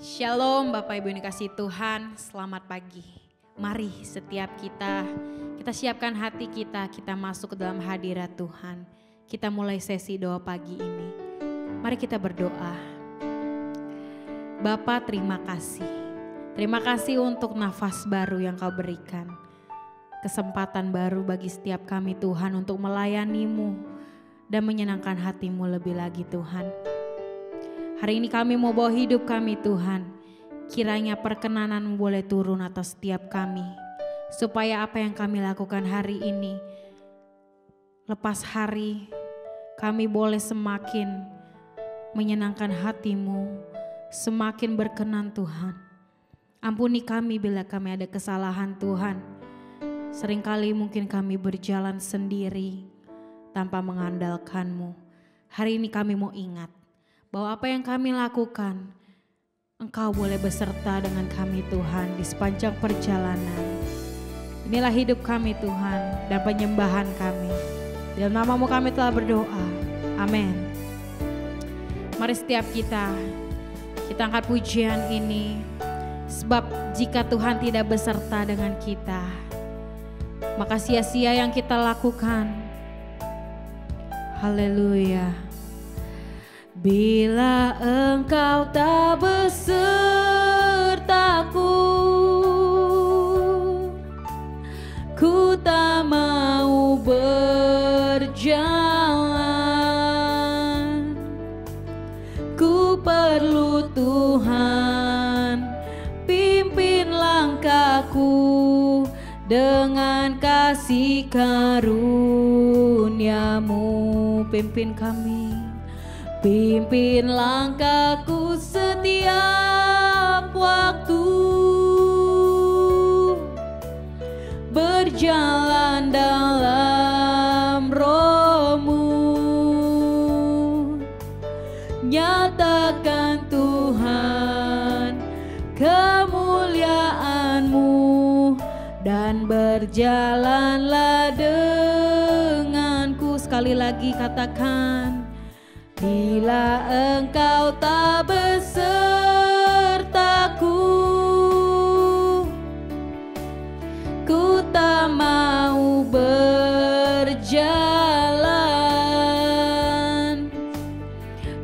Shalom Bapak Ibu yang dikasihi Tuhan, selamat pagi. Mari setiap kita siapkan hati kita masuk ke dalam hadirat Tuhan. Kita mulai sesi doa pagi ini. Mari kita berdoa. Bapa, terima kasih. Terima kasih untuk nafas baru yang Kau berikan. Kesempatan baru bagi setiap kami Tuhan untuk melayani-Mu dan menyenangkan hati-Mu lebih lagi Tuhan. Hari ini kami mau bawa hidup kami Tuhan. Kiranya perkenanan-Mu boleh turun atas setiap kami. Supaya apa yang kami lakukan hari ini, lepas hari kami boleh semakin menyenangkan hati-Mu, semakin berkenan Tuhan. Ampuni kami bila kami ada kesalahan Tuhan. Seringkali mungkin kami berjalan sendiri tanpa mengandalkan-Mu. Hari ini kami mau ingat bahwa apa yang kami lakukan, Engkau boleh beserta dengan kami Tuhan di sepanjang perjalanan. Inilah hidup kami Tuhan dan penyembahan kami. Dalam nama-Mu kami telah berdoa. Amin. Mari setiap kita angkat pujian ini. Sebab jika Tuhan tidak beserta dengan kita, maka sia-sia yang kita lakukan. Haleluya. Bila Engkau tak besertaku, ku tak mau berjalan. Ku perlu Tuhan, pimpin langkahku dengan kasih karunia-Mu. Pimpin kami. Pimpin langkahku setiap waktu, berjalan dalam Roh-Mu. Nyatakan Tuhan kemuliaan-Mu dan berjalanlah denganku. Sekali lagi katakan. Bila Engkau tak besertaku, ku tak mau berjalan.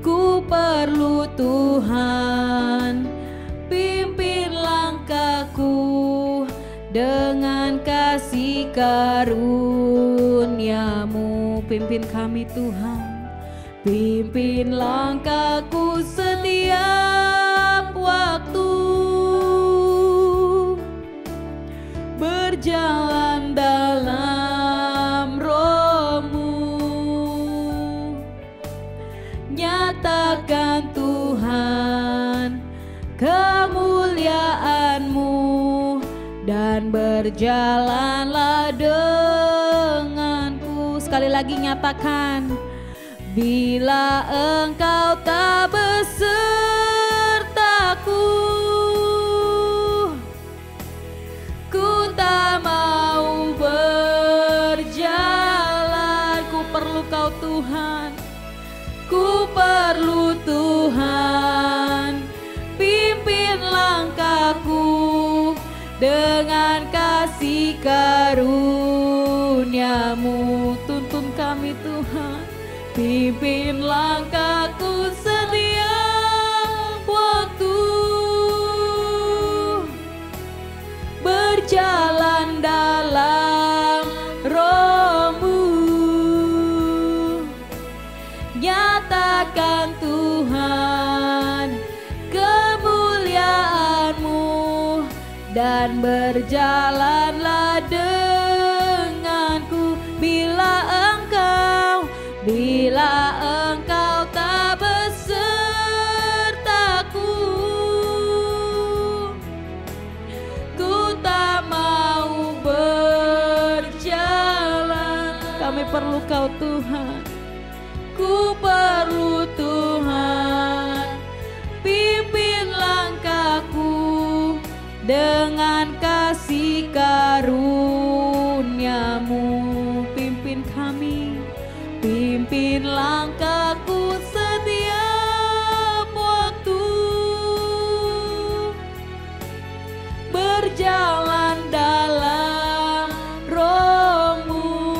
Ku perlu Tuhan, pimpin langkahku dengan kasih karunia-Mu. Pimpin kami Tuhan. Pimpin langkahku setiap waktu, berjalan dalam Roh-Mu. Nyatakan Tuhan kemuliaan-Mu dan berjalanlah denganku. Sekali lagi nyatakan. Bila Engkau tak besertaku, ku tak mau berjalan. Ku perlu Kau Tuhan, ku perlu Tuhan, pimpin langkahku dengan kasih karunia-Mu. Tuntun kami Tuhan. Pimpin langkahku setiap waktu, berjalan dalam Roh-Mu. Nyatakan Tuhan kemuliaan-Mu dan berjalanlah denganku. Bila Engkau tak besertaku, ku tak mau berjalan. Kami perlu Kau Tuhan, ku perlu Tuhan, pimpin langkahku dengan kasih karunia-Mu. Pimpin kami. Pimpin langkahku setiap waktu, berjalan dalam Roh-Mu.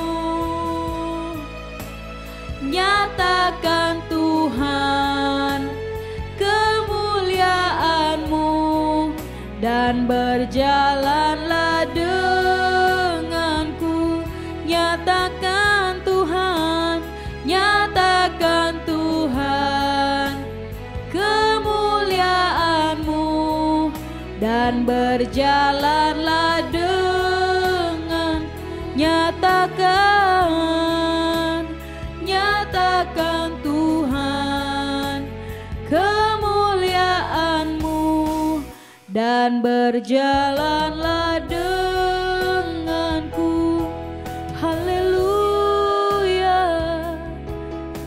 Nyatakan Tuhan kemuliaan-Mu dan berjalanlah denganku. Nyatakan Tuhan, nyatakan Tuhan kemuliaan-Mu dan berjalanlah dengan. Nyatakan, nyatakan Tuhan kemuliaan-Mu dan berjalanlah denganku. Haleluya.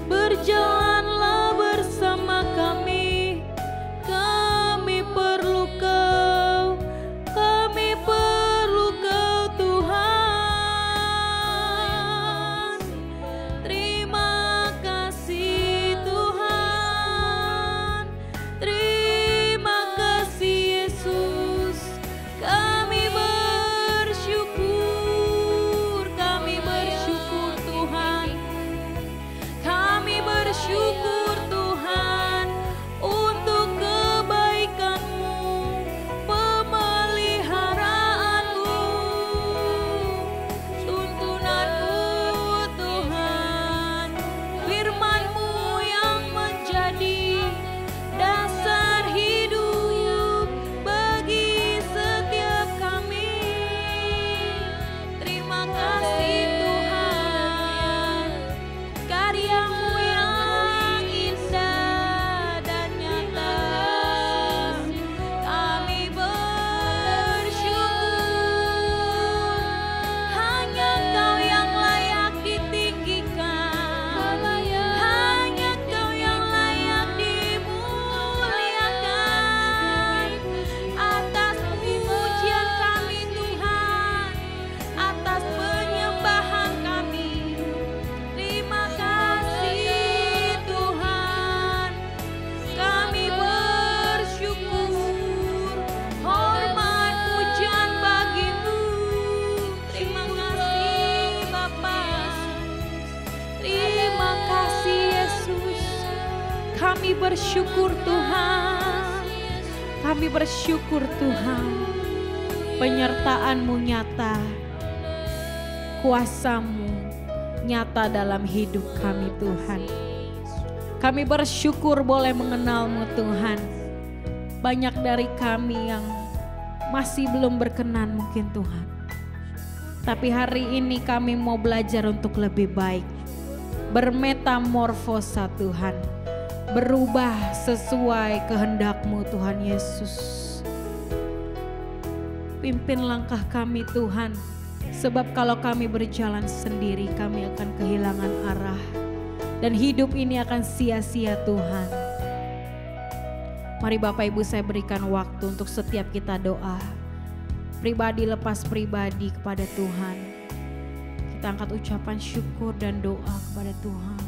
Berjalanlah bersama kami. Kami perlu Kau, kami perlu Kau Tuhan. Terima kasih Tuhan, terima kasih Yesus. Kami bersyukur Tuhan. Kami bersyukur Tuhan untuk kebaikan-Mu, pemeliharaanmu, tuntunan-Mu Tuhan, firman-Mu yang menjadi dasar hidup bagi setiap kami. Terima kasih Tuhan, karya-Mu yang indah dan nyata. Kami bersyukur, hanya Kau yang layak ditinggikan, hanya Kau yang layak dimuliakan. Atas pujian kami Tuhan, atas penyembahan kami, terima kasih Tuhan. Kami bersyukur, hormat pujian bagi-Mu. Terima kasih Bapa, terima kasih Yesus. Kami bersyukur Tuhan, kami bersyukur Tuhan. Penyertaan-Mu nyata, kuasa-Mu nyata dalam hidup kami Tuhan. Kami bersyukur boleh mengenal-Mu Tuhan. Banyak dari kami yang masih belum berkenan mungkin Tuhan. Tapi hari ini kami mau belajar untuk lebih baik. Bermetamorfosa Tuhan. Berubah sesuai kehendak-Mu Tuhan Yesus. Pimpin langkah kami Tuhan. Sebab kalau kami berjalan sendiri kami akan kehilangan arah. Dan hidup ini akan sia-sia Tuhan. Mari Bapak Ibu saya berikan waktu untuk setiap kita doa. Pribadi lepas pribadi kepada Tuhan. Kita angkat ucapan syukur dan doa kepada Tuhan.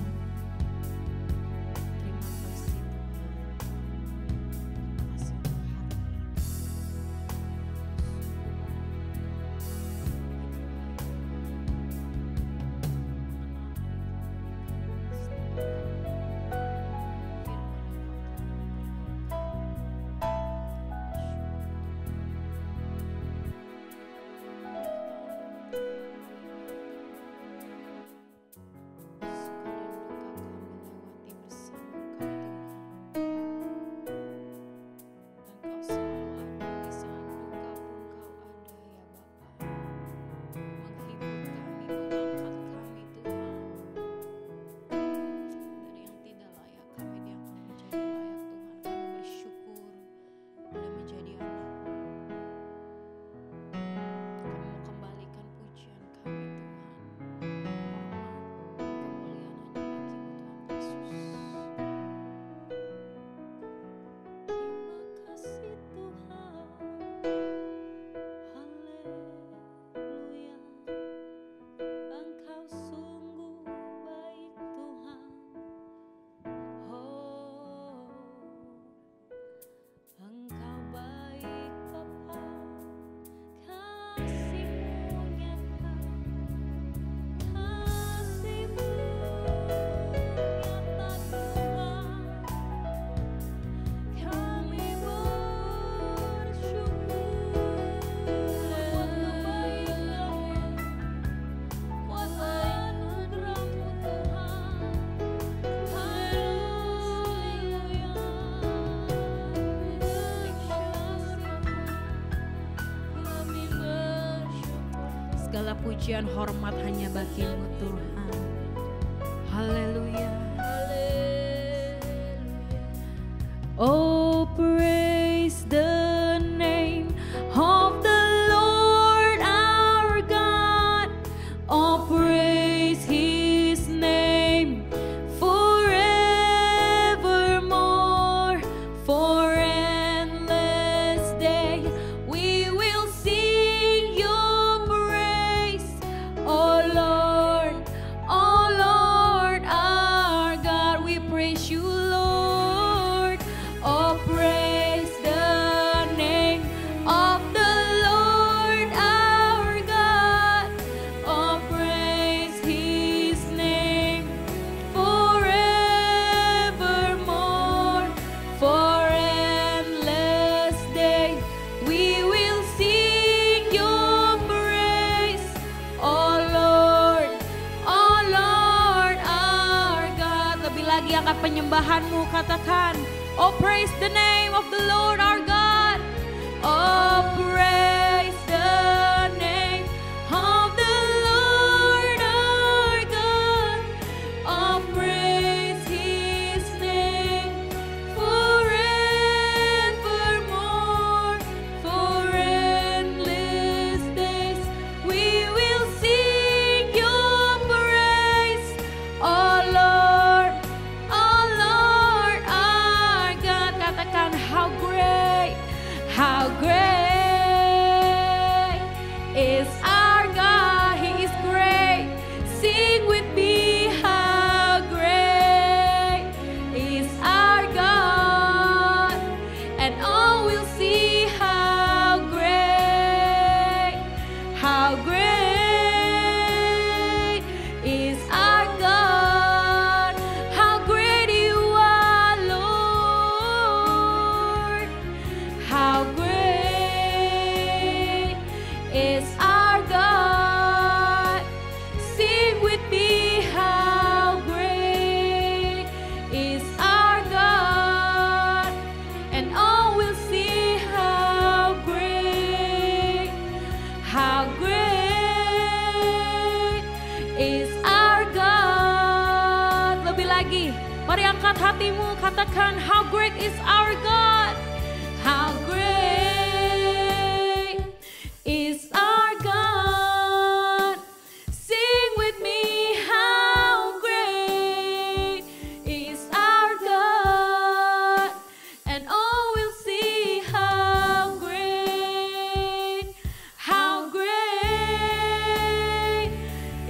segala pujian hormat hanya bagi-Mu Tuhan. Haleluya. Oh, praise the name of the Lord our God. Oh, praise His name forevermore. For endless day we will sing Your praise. Oh Lord our God, we praise You, Lord. Oh, praise the name of the Lord our God. Oh, praise His name forevermore. For endless day we will sing Your praise. Oh Lord our God. Lebih lagi angkat penyembahanmu, katakan, oh, praise the name of the Lord our God. Oh, praise the name of the Lord our God. Oh, praise His name forevermore. For endless days we will sing Your praise. Oh Lord our God. Katakan, how great is our God. He is great. Sing with me, how great is our God. And all will see how great is our God. How great You are, Lord. How great is our God. Sing with me, how great is our God. And all will see how great is our God. Lebih lagi, mari angkat hatimu, katakan, how great is our God. How great is our God. Sing with me, how great is our God. And all will see how great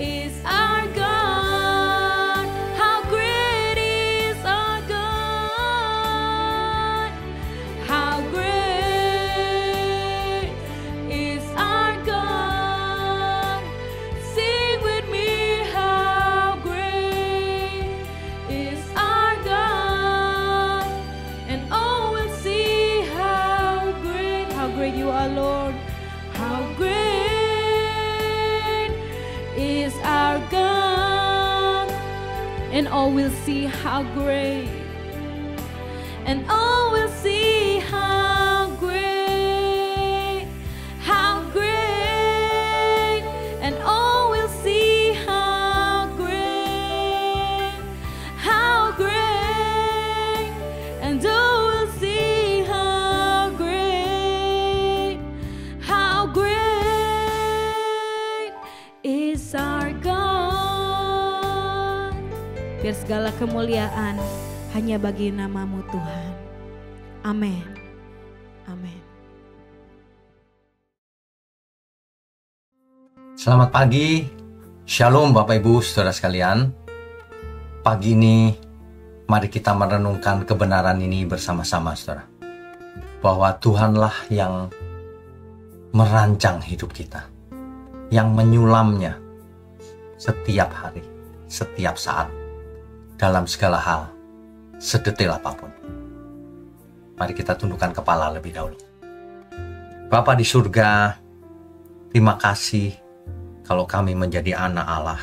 is our God. How great is our God. How great is our God. Sing with me, how great is our God. And all will see how great You are, Lord. How great is our God. And all will see how great. And all will see how great. And all will see how great. And all will see how great is our God. Biar segala kemuliaan hanya bagi nama-Mu Tuhan. Amin. Amin. Selamat pagi, Shalom Bapak Ibu Saudara sekalian. Pagi ini mari kita merenungkan kebenaran ini bersama-sama, Saudara. Bahwa Tuhanlah yang merancang hidup kita, yang menyulamnya setiap hari, setiap saat, dalam segala hal, sedetail apapun. Mari kita tundukkan kepala lebih dahulu. Bapa di surga, terima kasih kalau kami menjadi anak Allah.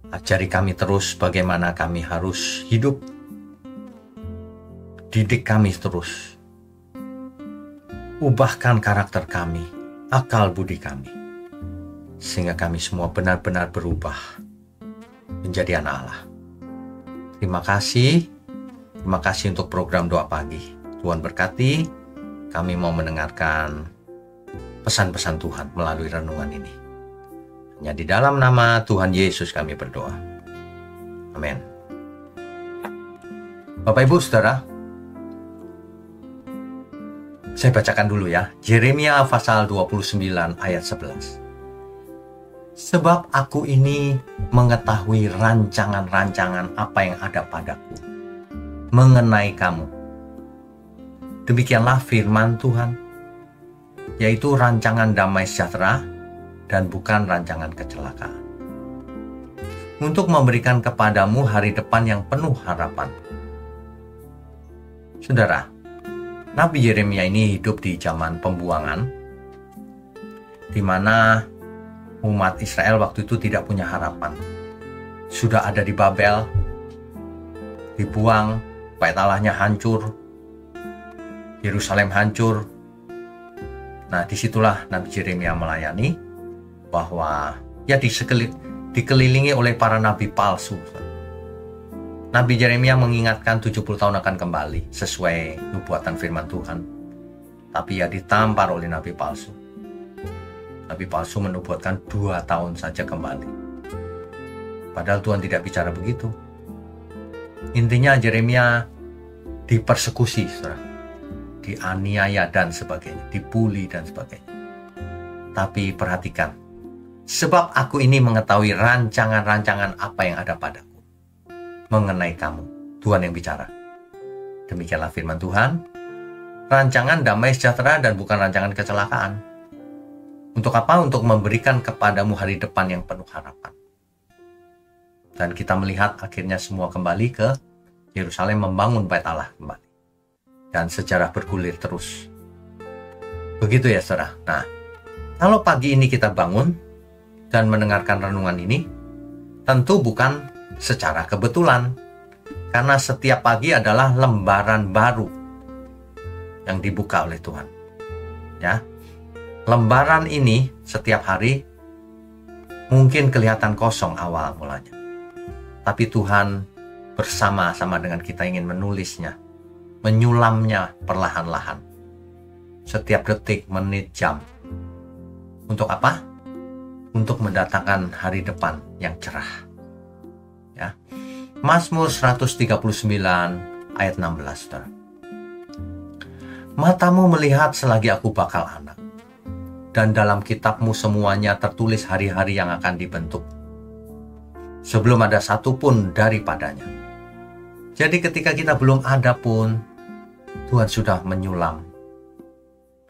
Ajari kami terus bagaimana kami harus hidup. Didik kami terus. Ubahkan karakter kami, akal budi kami. sehingga kami semua benar-benar berubah menjadi anak Allah. Terima kasih untuk program doa pagi. Tuhan berkati, kami mau mendengarkan pesan-pesan Tuhan melalui renungan ini. Hanya di dalam nama Tuhan Yesus kami berdoa. Amin. Bapak Ibu Saudara, saya bacakan dulu ya. Yeremia pasal 29 ayat 11. Sebab aku ini mengetahui rancangan-rancangan apa yang ada padaku mengenai kamu. Demikianlah firman Tuhan, yaitu rancangan damai sejahtera dan bukan rancangan kecelakaan, untuk memberikan kepadamu hari depan yang penuh harapan. Saudara, Nabi Yeremia ini hidup di zaman pembuangan, di mana umat Israel waktu itu tidak punya harapan. Sudah ada di Babel, dibuang, bait Allahnya hancur, Yerusalem hancur. Nah, disitulah Nabi Yeremia melayani, bahwa ya dikelilingi oleh para nabi palsu. Nabi Yeremia mengingatkan 70 tahun akan kembali sesuai nubuatan firman Tuhan. Tapi ya ditampar oleh nabi palsu. Nabi palsu menubuatkan 2 tahun saja kembali. Padahal Tuhan tidak bicara begitu. Intinya Yeremia dipersekusi, saudara, dianiaya dan sebagainya, dibully dan sebagainya. Tapi perhatikan, sebab aku ini mengetahui rancangan-rancangan apa yang ada padaku mengenai kamu. Tuhan yang bicara. Demikianlah firman Tuhan, rancangan damai sejahtera dan bukan rancangan kecelakaan. Untuk apa? Untuk memberikan kepadamu hari depan yang penuh harapan. Dan kita melihat akhirnya semua kembali ke Yerusalem, membangun bait Allah kembali. Dan sejarah bergulir terus. Begitu ya saudara. Nah, kalau pagi ini kita bangun dan mendengarkan renungan ini, tentu bukan secara kebetulan. Karena setiap pagi adalah lembaran baru yang dibuka oleh Tuhan. Ya. Lembaran ini setiap hari mungkin kelihatan kosong awal mulanya. Tapi Tuhan bersama-sama dengan kita ingin menulisnya, menyulamnya perlahan-lahan. Setiap detik, menit, jam. Untuk apa? Untuk mendatangkan hari depan yang cerah. Ya. Mazmur 139 ayat 16. Saudara. Matamu melihat selagi aku bakal anak. Dan dalam kitabmu semuanya tertulis hari-hari yang akan dibentuk, sebelum ada satu pun daripadanya. Jadi ketika kita belum ada pun, Tuhan sudah menyulam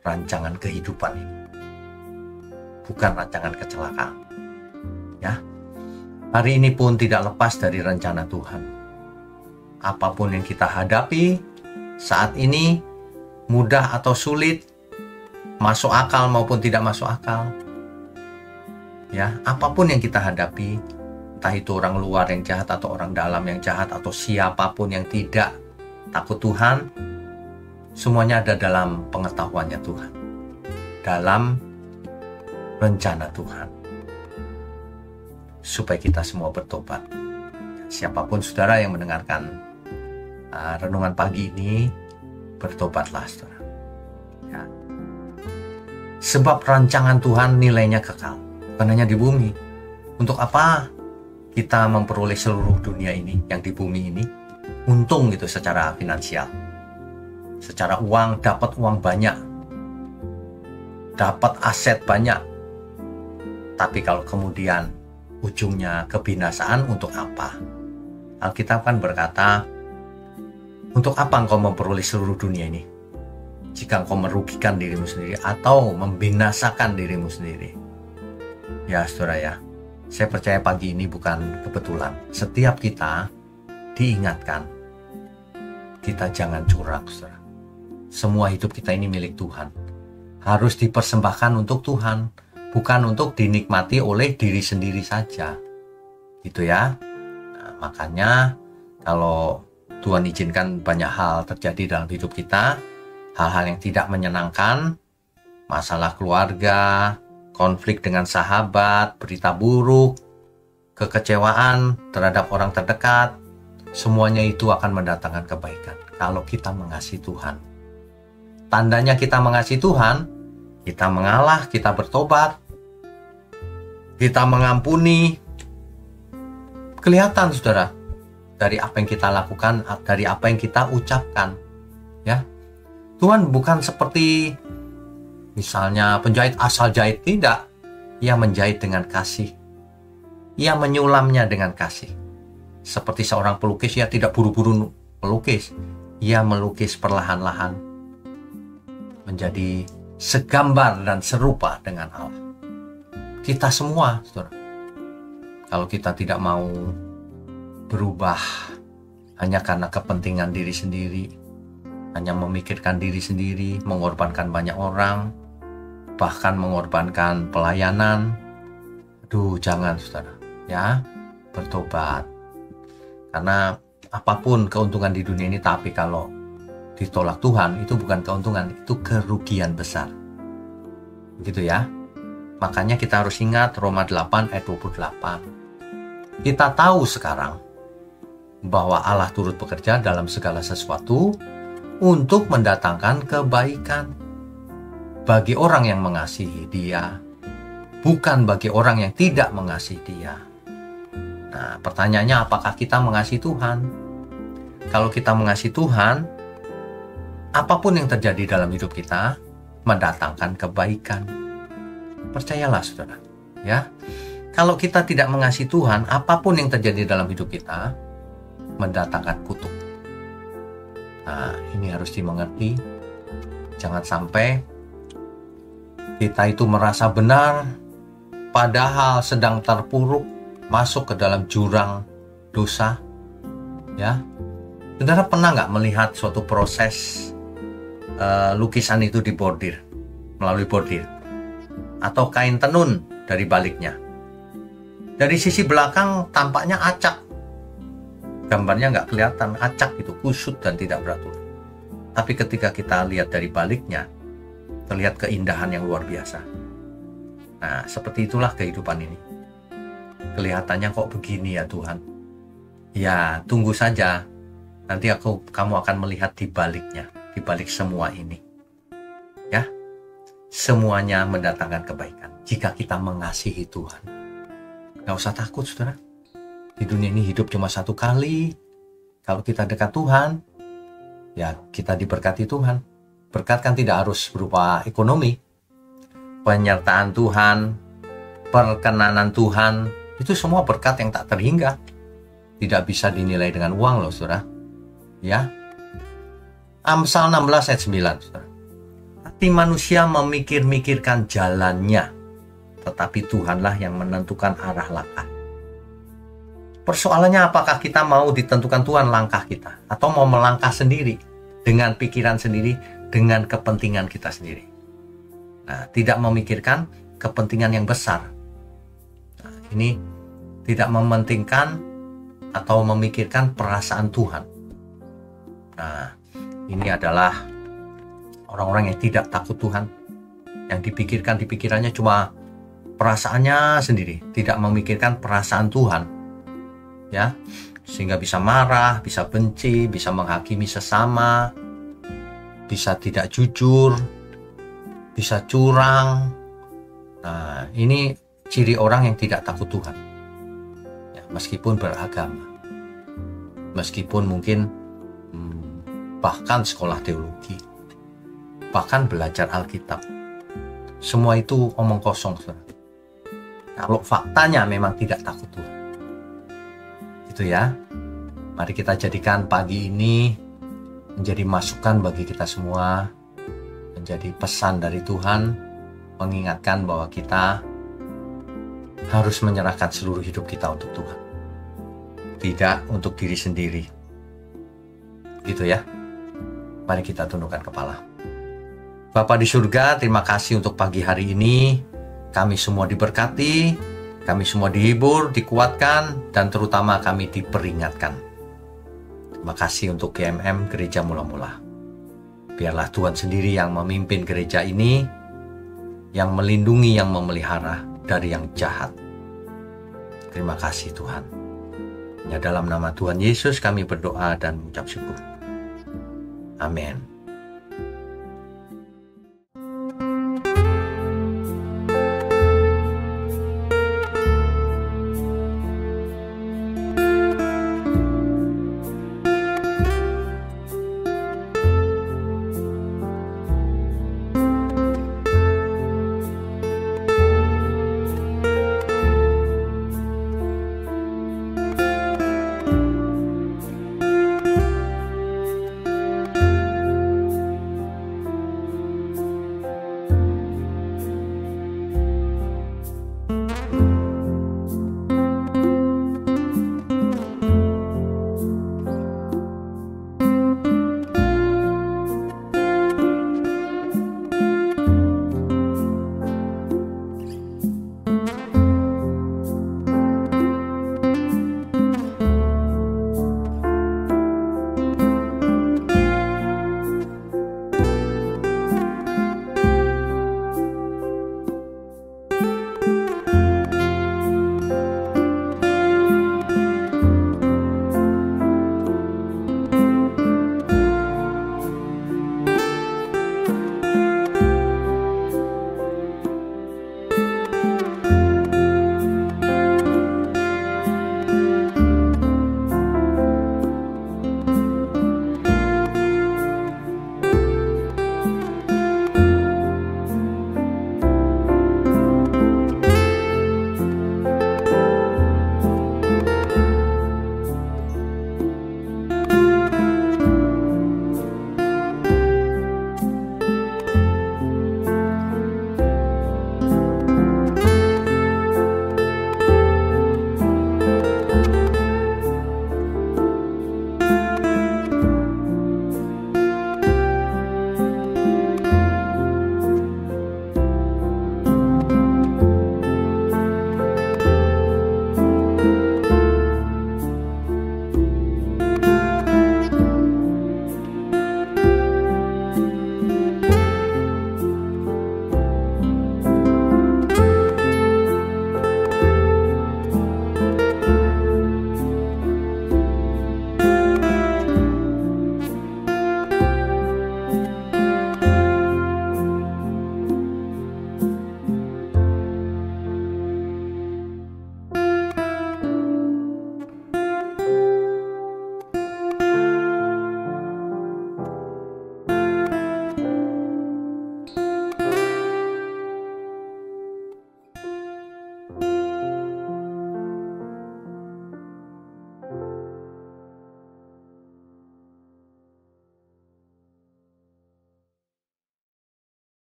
rancangan kehidupan ini. Bukan rancangan kecelakaan. Ya. Hari ini pun tidak lepas dari rencana Tuhan. Apapun yang kita hadapi saat ini, mudah atau sulit, masuk akal maupun tidak masuk akal, ya, apapun yang kita hadapi, entah itu orang luar yang jahat atau orang dalam yang jahat atau siapapun yang tidak takut Tuhan, semuanya ada dalam pengetahuannya Tuhan, dalam rencana Tuhan, supaya kita semua bertobat. Siapapun saudara yang mendengarkan renungan pagi ini, bertobatlah saudara. Ya. Sebab rancangan Tuhan nilainya kekal, bukan hanya di bumi. Untuk apa kita memperoleh seluruh dunia ini, yang di bumi ini, untung gitu secara finansial, secara uang, dapat uang banyak, dapat aset banyak. Tapi kalau kemudian ujungnya kebinasaan, untuk apa? Alkitab kan berkata, untuk apa engkau memperoleh seluruh dunia ini jika engkau merugikan dirimu sendiri atau membinasakan dirimu sendiri? Ya saudara ya, saya percaya pagi ini bukan kebetulan. Setiap kita diingatkan, kita jangan curang saudara. Semua hidup kita ini milik Tuhan, harus dipersembahkan untuk Tuhan, bukan untuk dinikmati oleh diri sendiri saja. Gitu ya. Nah, makanya kalau Tuhan izinkan banyak hal terjadi dalam hidup kita, hal-hal yang tidak menyenangkan, masalah keluarga, konflik dengan sahabat, berita buruk, kekecewaan terhadap orang terdekat, semuanya itu akan mendatangkan kebaikan kalau kita mengasihi Tuhan. Tandanya kita mengasihi Tuhan, kita mengalah, kita bertobat, kita mengampuni. Kelihatan saudara, dari apa yang kita lakukan, dari apa yang kita ucapkan. Ya, Tuhan bukan seperti misalnya penjahit asal jahit, tidak. Ia menjahit dengan kasih. Ia menyulamnya dengan kasih. Seperti seorang pelukis, ia tidak buru-buru melukis. Ia melukis perlahan-lahan menjadi segambar dan serupa dengan Allah. Kita semua, saudara, kalau kita tidak mau berubah hanya karena kepentingan diri sendiri, hanya memikirkan diri sendiri, mengorbankan banyak orang, bahkan mengorbankan pelayanan, jangan saudara, ya, bertobat. Karena apapun keuntungan di dunia ini, tapi kalau ditolak Tuhan, itu bukan keuntungan, itu kerugian besar. Begitu ya. Makanya kita harus ingat Roma 8 ayat 28. Kita tahu sekarang bahwa Allah turut bekerja dalam segala sesuatu untuk mendatangkan kebaikan bagi orang yang mengasihi Dia, bukan bagi orang yang tidak mengasihi Dia. Nah, pertanyaannya, apakah kita mengasihi Tuhan? Kalau kita mengasihi Tuhan, apapun yang terjadi dalam hidup kita mendatangkan kebaikan. Percayalah saudara, ya. Kalau kita tidak mengasihi Tuhan, apapun yang terjadi dalam hidup kita mendatangkan kutuk. Nah, ini harus dimengerti. Jangan sampai kita itu merasa benar, padahal sedang terpuruk, masuk ke dalam jurang dosa. Ya, saudara pernah nggak melihat suatu proses lukisan itu dibordir, melalui bordir, atau kain tenun dari baliknya? Dari sisi belakang tampaknya acak, gambarnya nggak kelihatan, acak itu, kusut dan tidak beratur. Tapi ketika kita lihat dari baliknya, terlihat keindahan yang luar biasa. Nah, seperti itulah kehidupan ini. Kelihatannya kok begini ya Tuhan? Ya, tunggu saja. Nanti kamu akan melihat di baliknya, di balik semua ini. Ya, semuanya mendatangkan kebaikan jika kita mengasihi Tuhan. Gak usah takut saudara. Di dunia ini hidup cuma satu kali. Kalau kita dekat Tuhan, ya kita diberkati Tuhan. Berkat kan tidak harus berupa ekonomi. Penyertaan Tuhan, perkenanan Tuhan, itu semua berkat yang tak terhingga. Tidak bisa dinilai dengan uang loh saudara. Ya. Amsal 16 ayat 9 saudara. Hati manusia memikir-mikirkan jalannya, tetapi Tuhanlah yang menentukan arah langkah. Persoalannya, apakah kita mau ditentukan Tuhan langkah kita, atau mau melangkah sendiri dengan pikiran sendiri, dengan kepentingan kita sendiri. Nah, tidak memikirkan kepentingan yang besar. Nah, ini tidak mementingkan atau memikirkan perasaan Tuhan. Nah, ini adalah orang-orang yang tidak takut Tuhan, yang dipikirkan di pikirannya cuma perasaannya sendiri, tidak memikirkan perasaan Tuhan. Ya, sehingga bisa marah, bisa benci, bisa menghakimi sesama, bisa tidak jujur, bisa curang. Nah, ini ciri orang yang tidak takut Tuhan. Ya, meskipun beragama, meskipun mungkin bahkan sekolah teologi, bahkan belajar Alkitab, semua itu omong kosong. Kalau faktanya memang tidak takut Tuhan. Itu ya. Mari kita jadikan pagi ini menjadi masukan bagi kita semua, menjadi pesan dari Tuhan, mengingatkan bahwa kita harus menyerahkan seluruh hidup kita untuk Tuhan, tidak untuk diri sendiri. Gitu ya. Mari kita tundukkan kepala. Bapa di surga, terima kasih untuk pagi hari ini. Kami semua diberkati, kami semua dihibur, dikuatkan, dan terutama kami diperingatkan. Terima kasih untuk GMM Gereja Mula-Mula. Biarlah Tuhan sendiri yang memimpin gereja ini, yang melindungi, yang memelihara dari yang jahat. Terima kasih Tuhan. Ya, dalam nama Tuhan Yesus kami berdoa dan mengucap syukur. Amin.